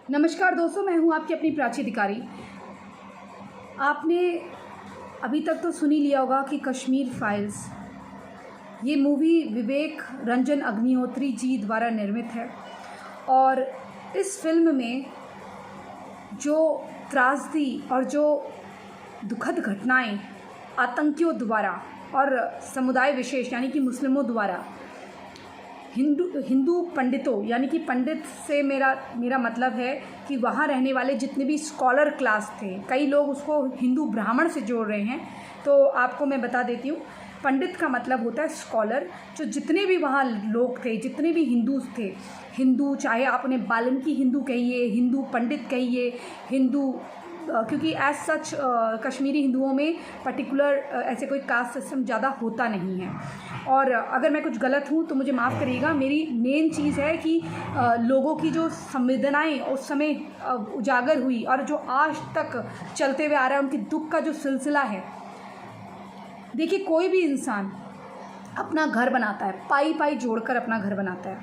नमस्कार दोस्तों, मैं हूं आपकी अपनी प्राची अधिकारी। आपने अभी तक तो सुन ही लिया होगा कि कश्मीर फाइल्स ये मूवी विवेक रंजन अग्निहोत्री जी द्वारा निर्मित है और इस फिल्म में जो त्रासदी और जो दुखद घटनाएं आतंकियों द्वारा और समुदाय विशेष यानी कि मुस्लिमों द्वारा हिंदू पंडितों यानी कि पंडित से मेरा मतलब है कि वहाँ रहने वाले जितने भी स्कॉलर क्लास थे, कई लोग उसको हिंदू ब्राह्मण से जोड़ रहे हैं, तो आपको मैं बता देती हूँ। पंडित का मतलब होता है स्कॉलर। जो जितने भी वहाँ लोग थे, जितने भी हिंदू थे, हिंदू चाहे आप उन्हें बाल्मीकि हिंदू कहिए, हिंदू पंडित कहिए, हिंदू क्योंकि एज सच कश्मीरी हिंदुओं में पर्टिकुलर ऐसे कोई कास्ट सिस्टम ज़्यादा होता नहीं है। और अगर मैं कुछ गलत हूँ तो मुझे माफ़ करिएगा। मेरी मेन चीज़ है कि लोगों की जो संवेदनाएं उस समय उजागर हुई और जो आज तक चलते हुए आ रहा है, उनके दुख का जो सिलसिला है। देखिए, कोई भी इंसान अपना घर बनाता है, पाई पाई जोड़कर अपना घर बनाता है।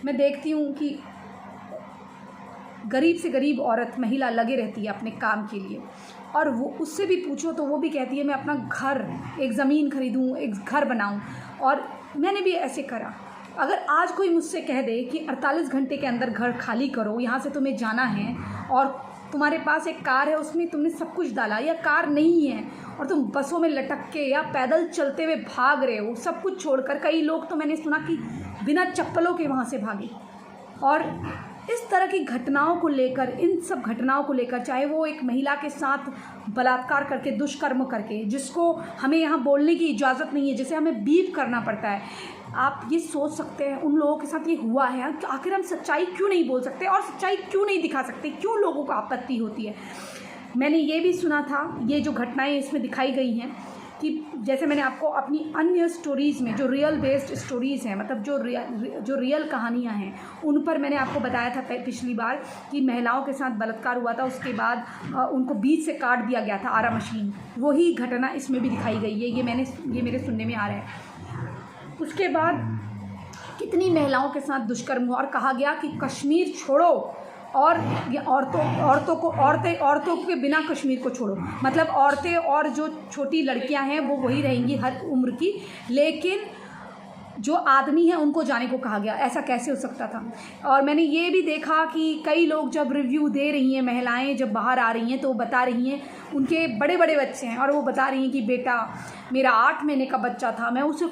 मैं देखती हूँ कि गरीब से गरीब औरत महिला लगे रहती है अपने काम के लिए, और वो उससे भी पूछो तो वो भी कहती है मैं अपना घर, एक ज़मीन खरीदूँ, एक घर बनाऊँ। और मैंने भी ऐसे करा। अगर आज कोई मुझसे कह दे कि 48 घंटे के अंदर घर खाली करो, यहाँ से तुम्हें जाना है, और तुम्हारे पास एक कार है उसमें तुमने सब कुछ डाला, या कार नहीं है और तुम बसों में लटक के या पैदल चलते हुए भाग रहे हो सब कुछ छोड़कर। कई लोग तो मैंने सुना कि बिना चप्पलों के वहाँ से भागे। और इस तरह की घटनाओं को लेकर, इन सब घटनाओं को लेकर, चाहे वो एक महिला के साथ बलात्कार करके, दुष्कर्म करके, जिसको हमें यहाँ बोलने की इजाज़त नहीं है, जिसे हमें बीप करना पड़ता है, आप ये सोच सकते हैं उन लोगों के साथ ये हुआ है। आखिर हम सच्चाई क्यों नहीं बोल सकते और सच्चाई क्यों नहीं दिखा सकते? क्यों लोगों को आपत्ति होती है? मैंने ये भी सुना था, ये जो घटनाएँ इसमें दिखाई गई हैं, कि जैसे मैंने आपको अपनी अन्य स्टोरीज़ में जो रियल बेस्ड स्टोरीज़ हैं, मतलब जो रियल कहानियाँ हैं, उन पर मैंने आपको बताया था पिछली बार कि महिलाओं के साथ बलात्कार हुआ था, उसके बाद उनको बीच से काट दिया गया था आरा मशीन। वही घटना इसमें भी दिखाई गई है। ये मेरे सुनने में आ रहा है। उसके बाद कितनी महिलाओं के साथ दुष्कर्म हुआ और कहा गया कि कश्मीर छोड़ो, और ये औरतों के बिना कश्मीर को छोड़ो। मतलब औरतें और जो छोटी लड़कियां हैं वो वही रहेंगी हर उम्र की, लेकिन जो आदमी हैं उनको जाने को कहा गया। ऐसा कैसे हो सकता था? और मैंने ये भी देखा कि कई लोग जब रिव्यू दे रही हैं, महिलाएं जब बाहर आ रही हैं तो वो बता रही हैं, उनके बड़े बड़े बच्चे हैं और वो बता रही हैं कि बेटा मेरा 8 महीने का बच्चा था, मैं उसे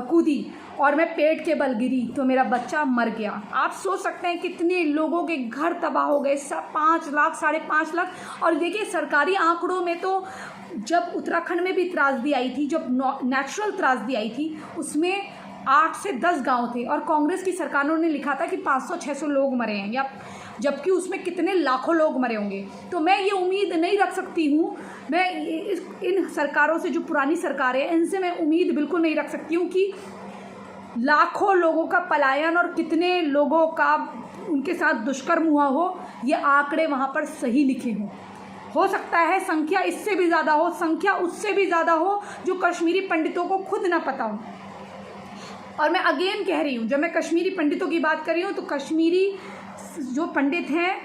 कूदी और मैं पेट के बल गिरी तो मेरा बच्चा मर गया। आप सोच सकते हैं कितने लोगों के घर तबाह हो गए, 5 लाख, 5.5 लाख। और देखिए, सरकारी आंकड़ों में तो जब उत्तराखंड में भी त्रासदी आई थी, जब नेचुरल त्रासदी आई थी, उसमें 8 से 10 गांव थे और कांग्रेस की सरकारों ने लिखा था कि 500-600 लोग मरे हैं, या जबकि उसमें कितने लाखों लोग मरे होंगे। तो मैं ये उम्मीद नहीं रख सकती हूँ, मैं इन सरकारों से, जो पुरानी सरकारें हैं, इनसे मैं उम्मीद बिल्कुल नहीं रख सकती हूँ कि लाखों लोगों का पलायन और कितने लोगों का उनके साथ दुष्कर्म हुआ हो, ये आंकड़े वहाँ पर सही लिखे हों। हो सकता है संख्या इससे भी ज़्यादा हो, संख्या उससे भी ज़्यादा हो, जो कश्मीरी पंडितों को खुद ना पता हो। और मैं अगेन कह रही हूँ, जब मैं कश्मीरी पंडितों की बात कर रही हूँ तो कश्मीरी जो पंडित हैं,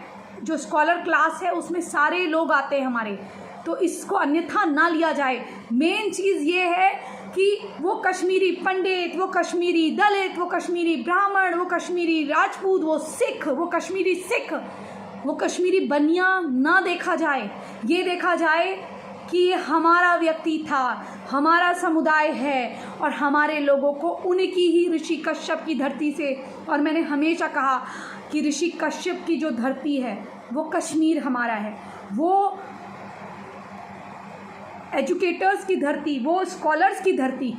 जो स्कॉलर क्लास है, उसमें सारे लोग आते हैं हमारे, तो इसको अन्यथा ना लिया जाए। मेन चीज़ ये है कि वो कश्मीरी पंडित, वो कश्मीरी दलित, वो कश्मीरी ब्राह्मण, वो कश्मीरी राजपूत, वो सिख, वो कश्मीरी सिख, वो कश्मीरी बनिया ना देखा जाए। ये देखा जाए कि ये हमारा व्यक्ति था, हमारा समुदाय है, और हमारे लोगों को उनकी ही ऋषि कश्यप की धरती से, और मैंने हमेशा कहा कि ऋषि कश्यप की जो धरती है वो कश्मीर हमारा है, वो एजुकेटर्स की धरती, वो स्कॉलर्स की धरती,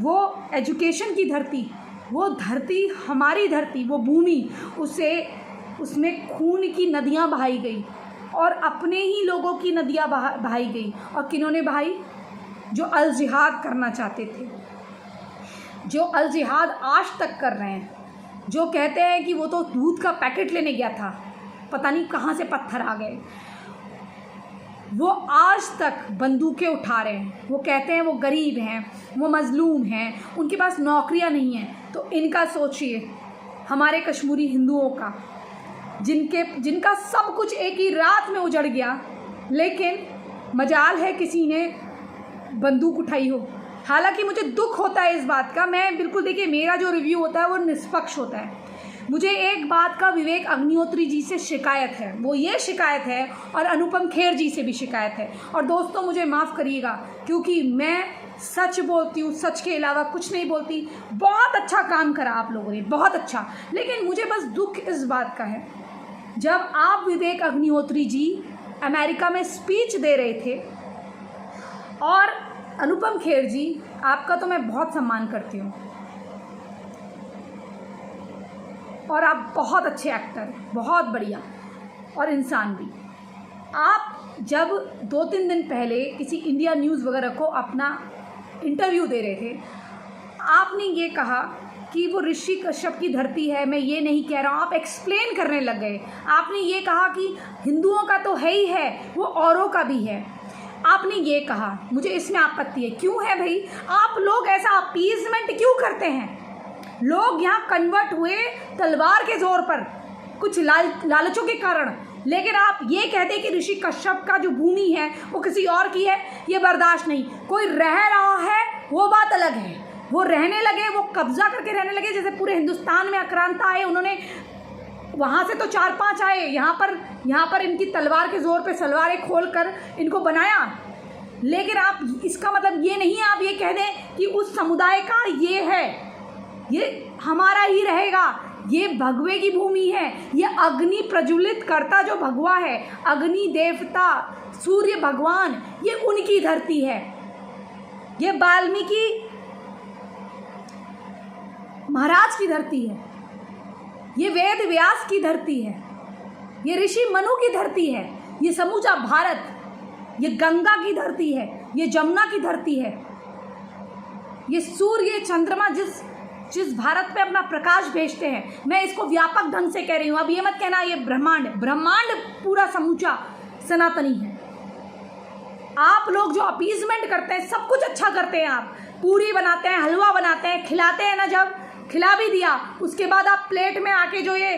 वो एजुकेशन की धरती, वो धरती हमारी धरती, वो भूमि, उसमें खून की नदियाँ बहाई गई और अपने ही लोगों की नदियाँ बहाई गई। और किन्होंने बहाई? जो अल जिहाद करना चाहते थे, जो अल जिहाद आज तक कर रहे हैं, जो कहते हैं कि वो तो दूध का पैकेट लेने गया था, पता नहीं कहाँ से पत्थर आ गए, वो आज तक बंदूकें उठा रहे हैं। वो कहते हैं वो गरीब हैं, वो मजलूम हैं, उनके पास नौकरियां नहीं हैं। तो इनका सोचिए, हमारे कश्मीरी हिंदुओं का, जिनका सब कुछ एक ही रात में उजड़ गया, लेकिन मजाल है किसी ने बंदूक उठाई हो। हालांकि मुझे दुख होता है इस बात का, मैं बिल्कुल, देखिए मेरा जो रिव्यू होता है वो निष्पक्ष होता है। मुझे एक बात का विवेक अग्निहोत्री जी से शिकायत है, वो ये शिकायत है, और अनुपम खेर जी से भी शिकायत है। और दोस्तों मुझे माफ़ करिएगा, क्योंकि मैं सच बोलती हूँ, सच के अलावा कुछ नहीं बोलती। बहुत अच्छा काम करा आप लोगों ने, बहुत अच्छा, लेकिन मुझे बस दुख इस बात का है, जब आप विवेक अग्निहोत्री जी अमेरिका में स्पीच दे रहे थे, और अनुपम खेर जी, आपका तो मैं बहुत सम्मान करती हूँ और आप बहुत अच्छे एक्टर, बहुत बढ़िया और इंसान भी। आप जब 2-3 दिन पहले किसी इंडिया न्यूज़ वगैरह को अपना इंटरव्यू दे रहे थे, आपने ये कहा कि वो ऋषि कश्यप की धरती है, मैं ये नहीं कह रहा हूँ, आप एक्सप्लेन करने लग गए। आपने ये कहा कि हिंदुओं का तो है ही है, वो औरों का भी है, आपने ये कहा। मुझे इसमें आपत्ति है। क्यों है भाई? आप लोग ऐसा अपीजमेंट क्यों करते हैं? लोग यहाँ कन्वर्ट हुए तलवार के जोर पर, कुछ लालचों के कारण, लेकिन आप ये कहते हैं कि ऋषि कश्यप का जो भूमि है वो किसी और की है, ये बर्दाश्त नहीं। कोई रह रहा है वो बात अलग है, वो रहने लगे, वो कब्जा करके रहने लगे। जैसे पूरे हिंदुस्तान में आक्रांता आए, उन्होंने वहाँ से तो 4-5 आए, यहाँ पर इनकी तलवार के ज़ोर पे सलवारें खोल कर इनको बनाया। लेकिन आप इसका मतलब ये नहीं आप ये कह दें कि उस समुदाय का ये है, ये हमारा ही रहेगा, ये भगवे की भूमि है, ये अग्नि प्रज्वलित करता जो भगवा है, अग्नि देवता सूर्य भगवान, ये उनकी धरती है, ये वाल्मीकि महाराज की धरती है, ये वेद व्यास की धरती है, ये ऋषि मनु की धरती है, ये समूचा भारत, ये गंगा की धरती है, ये जमुना की धरती है, ये सूर्य चंद्रमा जिस भारत पे अपना प्रकाश भेजते हैं। मैं इसको व्यापक ढंग से कह रही हूँ, अब ये मत कहना ये ब्रह्मांड पूरा समूचा सनातनी है। आप लोग जो अपीजमेंट करते हैं, सब कुछ अच्छा करते हैं, आप पूरी बनाते हैं, हलवा बनाते हैं, खिलाते हैं ना, जब खिला भी दिया उसके बाद आप प्लेट में आके जो ये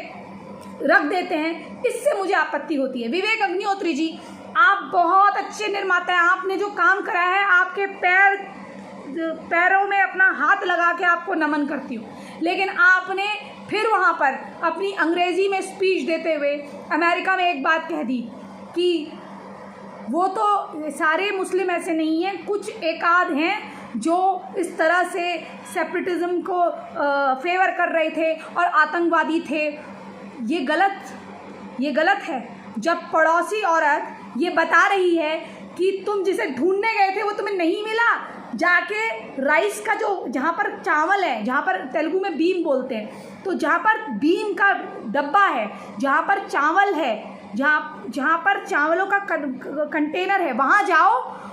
रख देते हैं, इससे मुझे आपत्ति होती है। विवेक अग्निहोत्री जी, आप बहुत अच्छे निर्माता हैं, आपने जो काम करा है, आपके पैरों में अपना हाथ लगा के आपको नमन करती हूँ। लेकिन आपने फिर वहाँ पर अपनी अंग्रेज़ी में स्पीच देते हुए अमेरिका में एक बात कह दी कि वो तो सारे मुस्लिम ऐसे नहीं हैं, कुछ एकाध हैं जो इस तरह से सेपरेटिज्म को फेवर कर रहे थे और आतंकवादी थे। ये गलत है। जब पड़ोसी औरत ये बता रही है कि तुम जिसे ढूंढने गए थे वो तुम्हें नहीं मिला, जाके राइस का जो जहाँ पर चावल है, जहाँ पर तेलुगु में बीम बोलते हैं, तो जहाँ पर बीम का डब्बा है, जहाँ पर चावल है, जहाँ पर चावलों का कंटेनर है, वहाँ जाओ,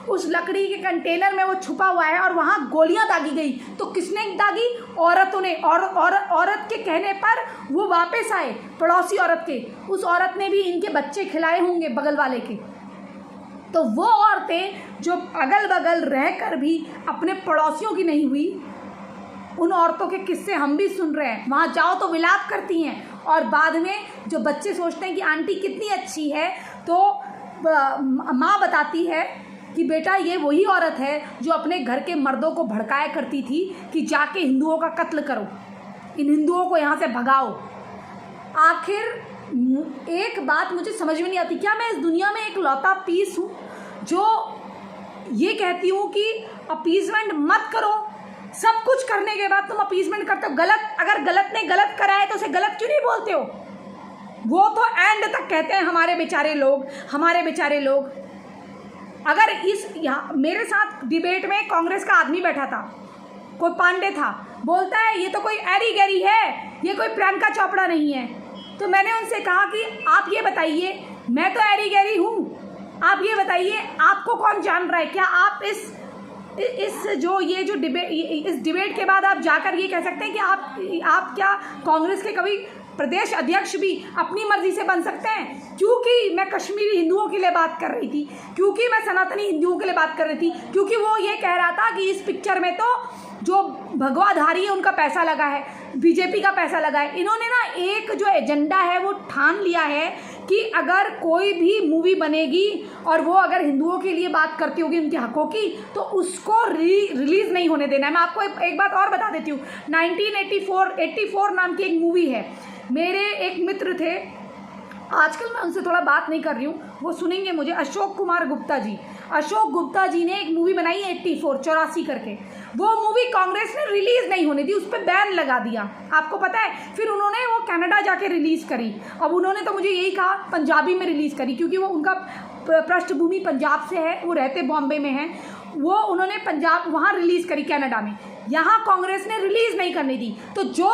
उस लकड़ी के कंटेनर में वो छुपा हुआ है और वहाँ गोलियां दागी गई। तो किसने दागी? औरतों ने। औरत के कहने पर वो वापस आए, पड़ोसी औरत के। उस औरत ने भी इनके बच्चे खिलाए होंगे बगल वाले के। तो वो औरतें जो अगल बगल रहकर भी अपने पड़ोसियों की नहीं हुई, उन औरतों के किस्से हम भी सुन रहे हैं। वहाँ जाओ तो विलाप करती हैं, और बाद में जो बच्चे सोचते हैं कि आंटी कितनी अच्छी है, तो माँ बताती है कि बेटा ये वही औरत है जो अपने घर के मर्दों को भड़काया करती थी कि जाके हिंदुओं का कत्ल करो, इन हिंदुओं को यहाँ से भगाओ। आखिर एक बात मुझे समझ में नहीं आती, क्या मैं इस दुनिया में एक लौता पीस हूँ जो ये कहती हूँ कि अपीजमेंट मत करो, सब कुछ करने के बाद तुम अपीजमेंट करते हो? अगर गलत ने गलत करा है तो उसे गलत क्यों नहीं बोलते हो? वो तो एंड तक कहते हैं हमारे बेचारे लोग। अगर यहाँ मेरे साथ डिबेट में कांग्रेस का आदमी बैठा था, कोई पांडे था, बोलता है ये तो कोई एरी गैरी है, ये कोई प्रियंका चोपड़ा नहीं है। तो मैंने उनसे कहा कि आप ये बताइए, मैं तो एरी गैरी हूँ, आप ये बताइए आपको कौन जान रहा है? क्या आप इस डिबेट के बाद आप जाकर ये कह सकते हैं कि आप क्या कांग्रेस के कभी प्रदेश अध्यक्ष भी अपनी मर्जी से बन सकते हैं? क्योंकि मैं कश्मीरी हिंदुओं के लिए बात कर रही थी, क्योंकि मैं सनातनी हिंदुओं के लिए बात कर रही थी, क्योंकि वो ये कह रहा था कि इस पिक्चर में तो जो भगवाधारी है उनका पैसा लगा है, बीजेपी का पैसा लगा है। इन्होंने ना एक जो एजेंडा है वो ठान लिया है कि अगर कोई भी मूवी बनेगी और वो अगर हिंदुओं के लिए बात करती होगी उनके हकों की, तो उसको रिलीज़ नहीं होने देना है। मैं आपको एक बात और बता देती हूँ, 1984 नाम की एक मूवी है। मेरे एक मित्र थे, आजकल मैं उनसे थोड़ा बात नहीं कर रही हूँ, वो सुनेंगे मुझे, अशोक कुमार गुप्ता जी। अशोक गुप्ता जी ने एक मूवी बनाई 84 करके। वो मूवी कांग्रेस ने रिलीज़ नहीं होने दी, उस पर बैन लगा दिया, आपको पता है। फिर उन्होंने वो कनाडा जाके रिलीज़ करी। अब उन्होंने तो मुझे यही कहा पंजाबी में रिलीज़ करी, क्योंकि वो उनका पृष्ठभूमि पंजाब से है, वो रहते बॉम्बे में हैं। वो उन्होंने पंजाब वहाँ रिलीज़ करी कनाडा में, यहाँ कांग्रेस ने रिलीज़ नहीं करने दी। तो जो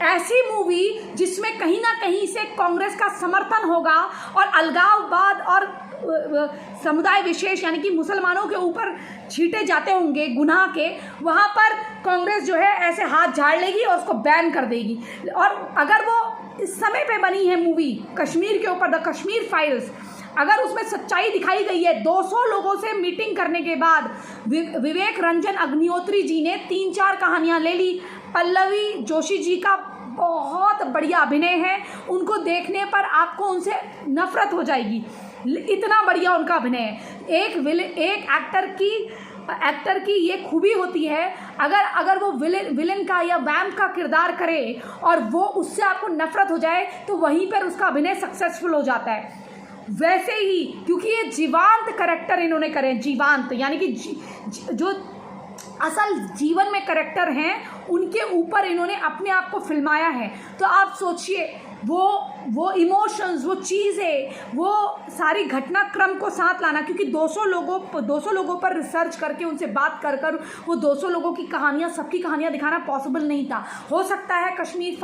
ऐसी मूवी जिसमें कहीं ना कहीं से कांग्रेस का समर्थन होगा और अलगाववाद और समुदाय विशेष यानी कि मुसलमानों के ऊपर छींटे जाते होंगे गुनाह के, वहाँ पर कांग्रेस जो है ऐसे हाथ झाड़ लेगी और उसको बैन कर देगी। और अगर वो इस समय पे बनी है मूवी कश्मीर के ऊपर, द कश्मीर फाइल्स, अगर उसमें सच्चाई दिखाई गई है, 200 लोगों से मीटिंग करने के बाद विवेक रंजन अग्निहोत्री जी ने 3-4 कहानियाँ ले ली। पल्लवी जोशी जी का बहुत बढ़िया अभिनय है, उनको देखने पर आपको उनसे नफरत हो जाएगी, इतना बढ़िया उनका अभिनय है। एक एक्टर की ये खूबी होती है, अगर वो विलन का या वैम्प का किरदार करे और वो उससे आपको नफरत हो जाए तो वहीं पर उसका अभिनय सक्सेसफुल हो जाता है। वैसे ही क्योंकि ये जीवांत करैक्टर इन्होंने करे, जीवांत यानी कि जो असल जीवन में करैक्टर हैं उनके ऊपर इन्होंने अपने आप को फिल्माया है। तो आप सोचिए वो इमोशंस, वो चीज़ें, वो सारी घटनाक्रम को साथ लाना, क्योंकि 200 लोगों पर रिसर्च करके उनसे बात कर वो 200 लोगों की कहानियाँ, सबकी कहानियाँ दिखाना पॉसिबल नहीं था। हो सकता है कश्मीर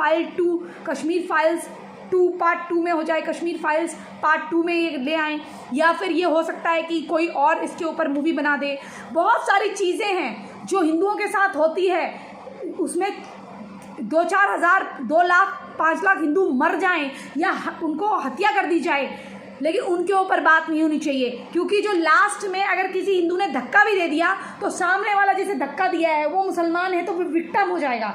फाइल्स 2 पार्ट 2 में हो जाए, कश्मीर फाइल्स पार्ट 2 में ये ले आएँ, या फिर ये हो सकता है कि कोई और इसके ऊपर मूवी बना दे। बहुत सारी चीज़ें हैं जो हिंदुओं के साथ होती है, उसमें 2-4 हज़ार, 2 लाख, 5 लाख हिंदू मर जाएं या उनको हत्या कर दी जाए, लेकिन उनके ऊपर बात नहीं होनी चाहिए। क्योंकि जो लास्ट में अगर किसी हिंदू ने धक्का भी दे दिया तो सामने वाला जिसे धक्का दिया है वो मुसलमान है तो वो विक्टिम हो जाएगा।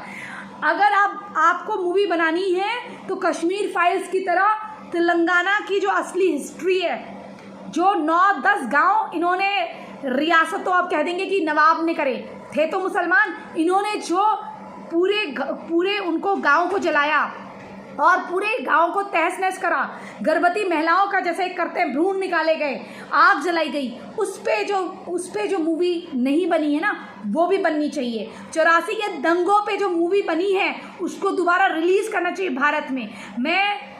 अगर आपको मूवी बनानी है तो कश्मीर फाइल्स की तरह तेलंगाना की जो असली हिस्ट्री है, जो 9-10 गांव इन्होंने रियासतों, आप कह देंगे कि नवाब ने करे, थे तो मुसलमान, इन्होंने जो पूरे उनको गांव को जलाया और पूरे गांव को तहस नहस करा, गर्भवती महिलाओं का जैसे करते हैं भ्रूण निकाले गए, आग जलाई गई, उस पे जो मूवी नहीं बनी है ना वो भी बननी चाहिए। 84 के दंगों पे जो मूवी बनी है उसको दोबारा रिलीज़ करना चाहिए भारत में। मैं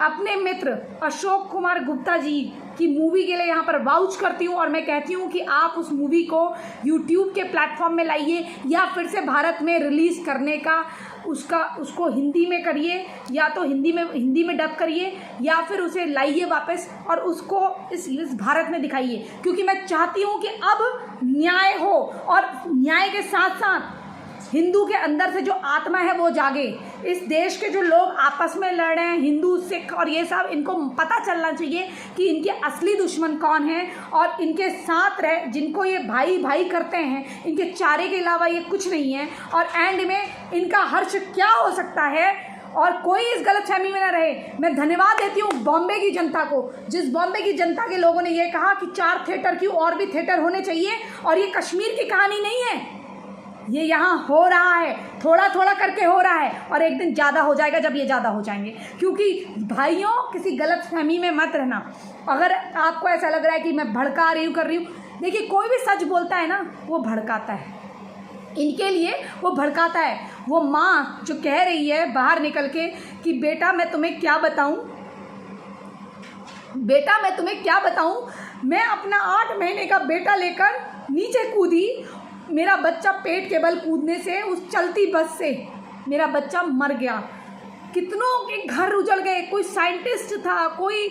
अपने मित्र अशोक कुमार गुप्ता जी की मूवी के लिए यहाँ पर वाउच करती हूँ और मैं कहती हूँ कि आप उस मूवी को YouTube के प्लेटफॉर्म में लाइए या फिर से भारत में रिलीज़ करने का उसको हिंदी में करिए, या तो हिंदी में डब करिए या फिर उसे लाइए वापस और उसको इस भारत में दिखाइए। क्योंकि मैं चाहती हूँ कि अब न्याय हो और न्याय के साथ साथ हिंदू के अंदर से जो आत्मा है वो जागे। इस देश के जो लोग आपस में लड़ रहे हैं, हिंदू सिख और ये सब, इनको पता चलना चाहिए कि इनके असली दुश्मन कौन हैं और इनके साथ रह जिनको ये भाई भाई करते हैं, इनके चारे के अलावा ये कुछ नहीं है और एंड में इनका हर्ष क्या हो सकता है। और कोई इस गलतफहमी में ना रहे। मैं धन्यवाद देती हूँ बॉम्बे की जनता को, जिस बॉम्बे की जनता के लोगों ने ये कहा कि 4 थिएटर क्यों, और भी थिएटर होने चाहिए। और ये कश्मीर की कहानी नहीं है, ये यहाँ हो रहा है, थोड़ा थोड़ा करके हो रहा है और एक दिन ज़्यादा हो जाएगा जब ये ज़्यादा हो जाएंगे। क्योंकि भाइयों किसी गलत फहमी में मत रहना। अगर आपको ऐसा लग रहा है कि मैं भड़का रही हूँ, कर रही हूँ, देखिए कोई भी सच बोलता है ना वो भड़काता है, इनके लिए वो भड़काता है। वो माँ जो कह रही है बाहर निकल के कि बेटा मैं तुम्हें क्या बताऊँ, बेटा मैं तुम्हें क्या बताऊँ, मैं अपना 8 महीने का बेटा लेकर नीचे कूदी, मेरा बच्चा पेट के बल कूदने से उस चलती बस से मेरा बच्चा मर गया। कितनों के घर उजड़ गए, कोई साइंटिस्ट था, कोई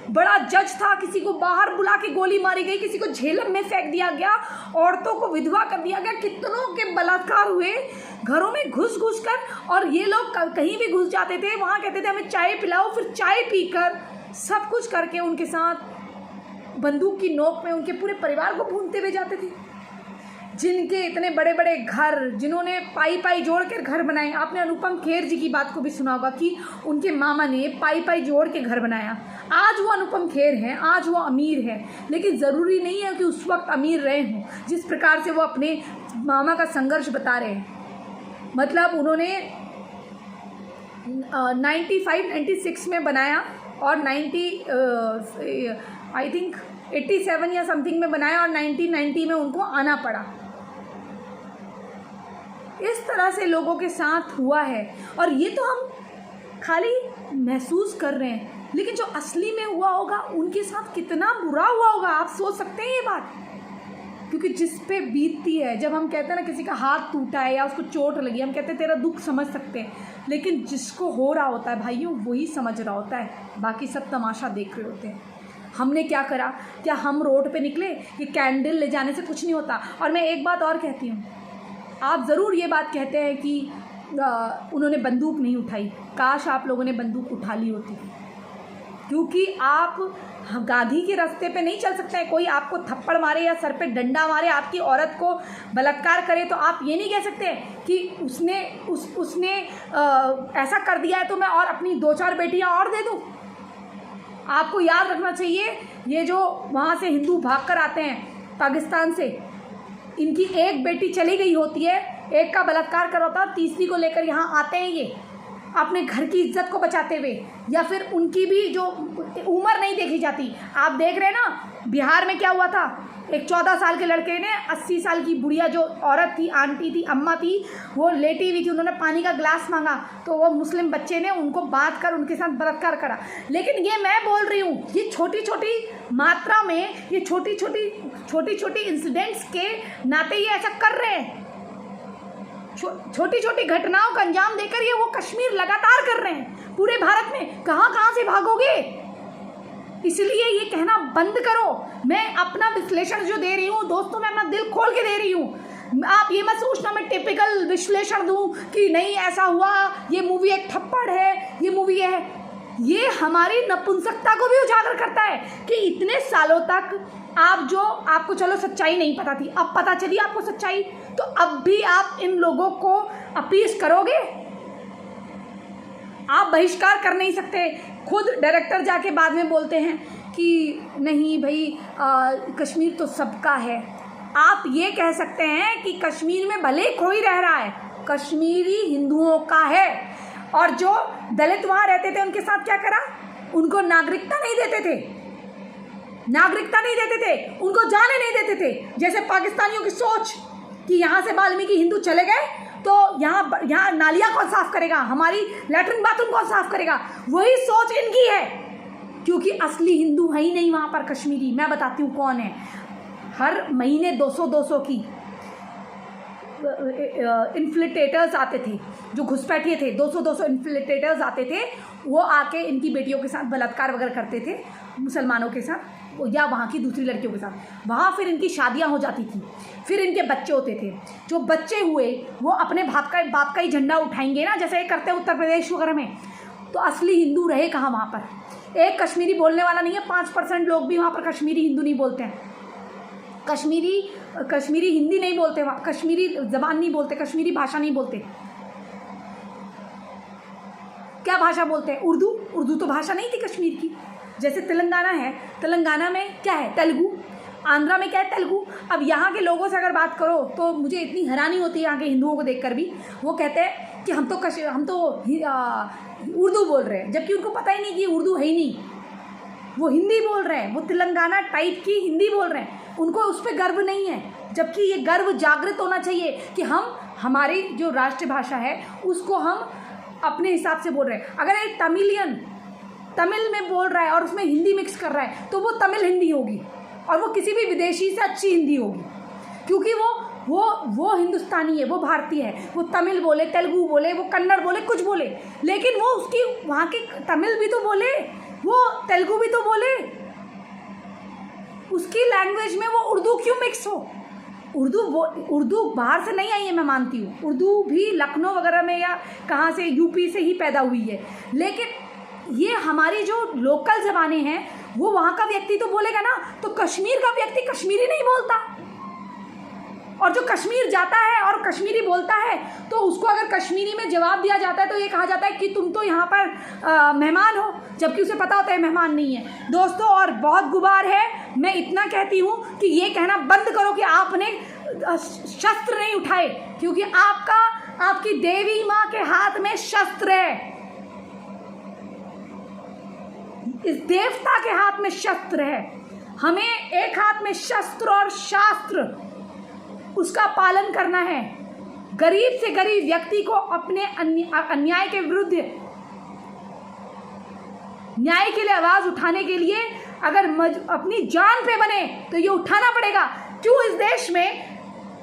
बड़ा जज था, किसी को बाहर बुला के गोली मारी गई, किसी को झेलम में फेंक दिया गया, औरतों को विधवा कर दिया गया, कितनों के बलात्कार हुए घरों में घुस घुस कर। और ये लोग कहीं भी घुस जाते थे, वहाँ कहते थे हमें चाय पिलाओ, फिर चाय पीकर सब कुछ करके उनके साथ बंदूक की नोक में उनके पूरे परिवार को भूनते हुए जाते थे। जिनके इतने बड़े बड़े घर, जिन्होंने पाई पाई जोड़ कर घर बनाए। आपने अनुपम खेर जी की बात को भी सुना होगा कि उनके मामा ने पाई पाई जोड़ के घर बनाया। आज वो अनुपम खेर हैं, आज वो अमीर हैं, लेकिन ज़रूरी नहीं है कि उस वक्त अमीर रहे हों जिस प्रकार से वो अपने मामा का संघर्ष बता रहे हैं। मतलब उन्होंने 95-96 में बनाया और 87 या समथिंग में बनाया और 1990 में उनको आना पड़ा। इस तरह से लोगों के साथ हुआ है और ये तो हम खाली महसूस कर रहे हैं, लेकिन जो असली में हुआ होगा उनके साथ कितना बुरा हुआ होगा, आप सोच सकते हैं ये बात। क्योंकि जिस पे बीतती है, जब हम कहते हैं ना किसी का हाथ टूटा है या उसको चोट लगी, हम कहते हैं तेरा दुख समझ सकते हैं, लेकिन जिसको हो रहा होता है भाइयों वही समझ रहा होता है, बाकी सब तमाशा देख रहे होते हैं। हमने क्या करा? क्या हम रोड पे निकले कि कैंडल ले जाने से कुछ नहीं होता? और मैं एक बात और कहती हूँ, आप ज़रूर ये बात कहते हैं कि उन्होंने बंदूक नहीं उठाई। काश आप लोगों ने बंदूक उठा ली होती, क्योंकि आप गांधी के रास्ते पे नहीं चल सकते हैं। कोई आपको थप्पड़ मारे या सर पे डंडा मारे, आपकी औरत को बलात्कार करे, तो आप ये नहीं कह सकते कि उसने ऐसा कर दिया है तो मैं और अपनी 2-4 बेटियां और दे दूँ। आपको याद रखना चाहिए, ये जो वहाँ से हिंदू भाग कर आते हैं पाकिस्तान से, इनकी एक बेटी चली गई होती है, एक का बलात्कार कर होता है और तीसरी को लेकर यहाँ आते हैं ये अपने घर की इज्जत को बचाते हुए, या फिर उनकी भी जो उम्र नहीं देखी जाती। आप देख रहे हैं ना बिहार में क्या हुआ था, एक 14 साल के लड़के ने 80 साल की बुढ़िया जो औरत थी, आंटी थी, अम्मा थी, वो लेटी हुई थी, उन्होंने पानी का गिलास मांगा तो वो मुस्लिम बच्चे ने उनको बांध कर उनके साथ बलात्कार करा। लेकिन ये मैं बोल रही हूँ, ये छोटी छोटी मात्रा में, ये छोटी छोटी इंसिडेंट्स के नाते ये ऐसा कर रहे हैं। छोटी छोटी घटनाओं का अंजाम देकर ये वो कश्मीर लगातार कर रहे हैं पूरे भारत में। कहाँ से भागोगे? इसलिए ये कहना बंद करो। मैं अपना विश्लेषण जो दे रही हूँ दोस्तों, मैं अपना दिल खोल के दे रही हूँ। आप ये मत सोचना मैं टिपिकल विश्लेषण दूँ कि नहीं ऐसा हुआ, ये मूवी एक थप्पड़ है, ये मूवी है। ये हमारी नपुंसकता को भी उजागर करता है कि इतने सालों तक आपको चलो सच्चाई नहीं पता थी, अब पता चली आपको सच्चाई, तो अब भी आप इन लोगों को अपीस करोगे? आप बहिष्कार कर नहीं सकते। खुद डायरेक्टर जाके बाद में बोलते हैं कि नहीं भाई कश्मीर तो सबका है। आप ये कह सकते हैं कि कश्मीर में भले कोई रह रहा है, कश्मीरी हिंदुओं का है। और जो दलित वहाँ रहते थे उनके साथ क्या करा? उनको नागरिकता नहीं देते थे, उनको जाने नहीं देते थे। जैसे पाकिस्तानियों की सोच कि यहाँ से वाल्मीकि हिंदू चले गए तो यहाँ नालियाँ कौन साफ़ करेगा, हमारी लैट्रिन बाथरूम कौन साफ़ करेगा, वही सोच इनकी है। क्योंकि असली हिंदू है ही नहीं वहाँ पर कश्मीरी। मैं बताती हूँ कौन है। हर महीने 200 की इन्फ्लिटेटर्स आते थे, जो घुसपैठिए थे, 200 इन्फ्लिटेटर्स आते थे, वो आके इनकी बेटियों के साथ बलात्कार वगैरह करते थे, मुसलमानों के साथ या वहाँ की दूसरी लड़कियों के साथ। वहाँ फिर इनकी शादियाँ हो जाती थी, फिर इनके बच्चे होते थे। जो बच्चे हुए वो अपने बाप का ही झंडा उठाएंगे ना, जैसे ये करते हैं उत्तर प्रदेश वगैरह में। तो असली हिंदू रहे कहाँ वहाँ पर? एक कश्मीरी बोलने वाला नहीं है, 5% लोग भी वहाँ पर कश्मीरी हिंदू नहीं बोलते हैं। कश्मीरी हिंदी नहीं बोलते, वहाँ कश्मीरी ज़बान नहीं बोलते, कश्मीरी भाषा नहीं बोलते। क्या भाषा बोलते हैं? उर्दू तो भाषा नहीं थी कश्मीर की। जैसे तेलंगाना है, तेलंगाना में क्या है? तेलुगु। आंध्रा में क्या है? तेलुगु। अब यहाँ के लोगों से अगर बात करो तो मुझे इतनी हैरानी होती है यहाँ के हिंदुओं को देखकर भी। वो कहते हैं कि हम तो उर्दू बोल रहे हैं, जबकि उनको पता ही नहीं कि उर्दू है ही नहीं, वो हिंदी बोल रहे हैं, वो तेलंगाना टाइप की हिंदी बोल रहे हैं। उनको उस पर गर्व नहीं है, जबकि ये गर्व जागृत होना चाहिए कि हमारी जो राष्ट्रभाषा है उसको हम अपने हिसाब से बोल रहे हैं। अगर एक तमिल में बोल रहा है और उसमें हिंदी मिक्स कर रहा है तो वो तमिल हिंदी होगी और वो किसी भी विदेशी से अच्छी हिंदी होगी, क्योंकि वो हिंदुस्तानी है, वो भारतीय है। वो तमिल बोले, तेलुगु बोले, वो कन्नड़ बोले, कुछ बोले, लेकिन वो उसकी वहाँ की तमिल भी तो बोले, वो तेलुगु भी तो बोले, उसकी लैंग्वेज में वो उर्दू क्यों मिक्स हो? उर्दू बाहर से नहीं आई है, मैं मानती हूँ। उर्दू भी लखनऊ वगैरह में या कहाँ से, यूपी से ही पैदा हुई है, लेकिन ये हमारी जो लोकल ज़बानें हैं वो वहाँ का व्यक्ति तो बोलेगा ना। तो कश्मीर का व्यक्ति कश्मीरी नहीं बोलता, और जो कश्मीर जाता है और कश्मीरी बोलता है तो उसको अगर कश्मीरी में जवाब दिया जाता है तो ये कहा जाता है कि तुम तो यहाँ पर मेहमान हो, जबकि उसे पता होता है मेहमान नहीं है। दोस्तों और बहुत गुबार है, मैं इतना कहती हूँ कि ये कहना बंद करो कि आपने शस्त्र नहीं उठाए, क्योंकि आपकी देवी माँ के हाथ में शस्त्र है, इस देवता के हाथ में शस्त्र है। हमें एक हाथ में शस्त्र और शास्त्र उसका पालन करना है। गरीब से गरीब व्यक्ति को अपने अन्याय के विरुद्ध न्याय के लिए आवाज उठाने के लिए अगर अपनी जान पे बने तो ये उठाना पड़ेगा। क्यों इस देश में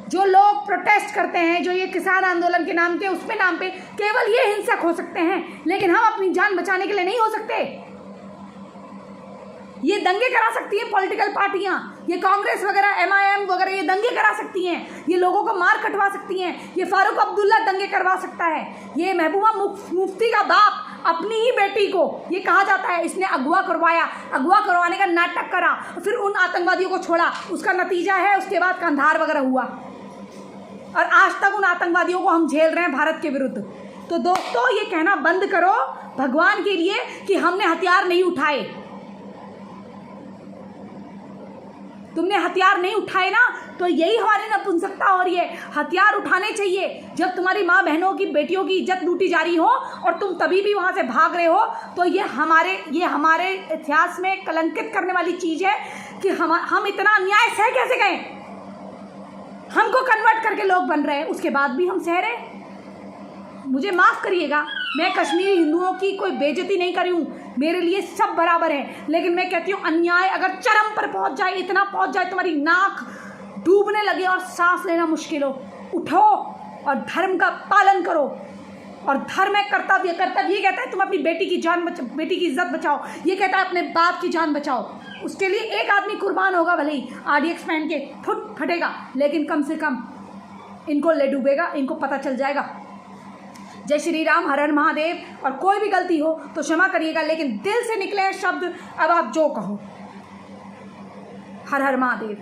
जो लोग प्रोटेस्ट करते हैं, जो ये किसान आंदोलन के नाम पे उसके नाम पे केवल ये हिंसक हो सकते हैं, लेकिन हम अपनी जान बचाने के लिए नहीं हो सकते। ये दंगे करा सकती हैं पॉलिटिकल पार्टियां, ये कांग्रेस वगैरह MIM वगैरह ये दंगे करा सकती हैं, ये लोगों को मार कटवा सकती हैं, ये फारूक अब्दुल्ला दंगे करवा सकता है, ये महबूबा मुफ्ती का बाप अपनी ही बेटी को ये कहा जाता है इसने अगवा करवाया, अगवा करवाने का नाटक करा, फिर उन आतंकवादियों को छोड़ा, उसका नतीजा है उसके बाद कंधार वगैरह हुआ और आज तक उन आतंकवादियों को हम झेल रहे हैं भारत के विरुद्ध। तो दोस्तों ये कहना बंद करो भगवान के लिए कि हमने हथियार नहीं उठाए। तुमने हथियार नहीं उठाए ना, तो यही हमारी नपुंसकता हो रही है। हथियार उठाने चाहिए जब तुम्हारी माँ बहनों की बेटियों की इज्जत लूटी जा रही हो और तुम तभी भी वहाँ से भाग रहे हो, तो ये हमारे इतिहास में कलंकित करने वाली चीज़ है कि हम इतना अन्याय सह कैसे गए। हमको कन्वर्ट करके लोग बन रहे हैं, उसके बाद भी हम सह रहे। मुझे माफ़ करिएगा, मैं कश्मीरी हिंदुओं की कोई बेइज्जती नहीं करी हूँ, मेरे लिए सब बराबर है, लेकिन मैं कहती हूँ अन्याय अगर चरम पर पहुँच जाए, इतना पहुँच जाए तुम्हारी नाक डूबने लगे और सांस लेना मुश्किल हो, उठो और धर्म का पालन करो। और धर्म एक कर्तव्य ये कहता है तुम अपनी बेटी की जान बेटी की इज्जत बचाओ, ये कहता है अपने बाप की जान बचाओ। उसके लिए एक आदमी कुर्बान होगा, भले ही RDX पहन के फटेगा, लेकिन कम से कम इनको ले डूबेगा, इनको पता चल जाएगा। जय श्री राम, हर हर महादेव। और कोई भी गलती हो तो क्षमा करिएगा, लेकिन दिल से निकले शब्द अब आप जो कहो। हर हर महादेव।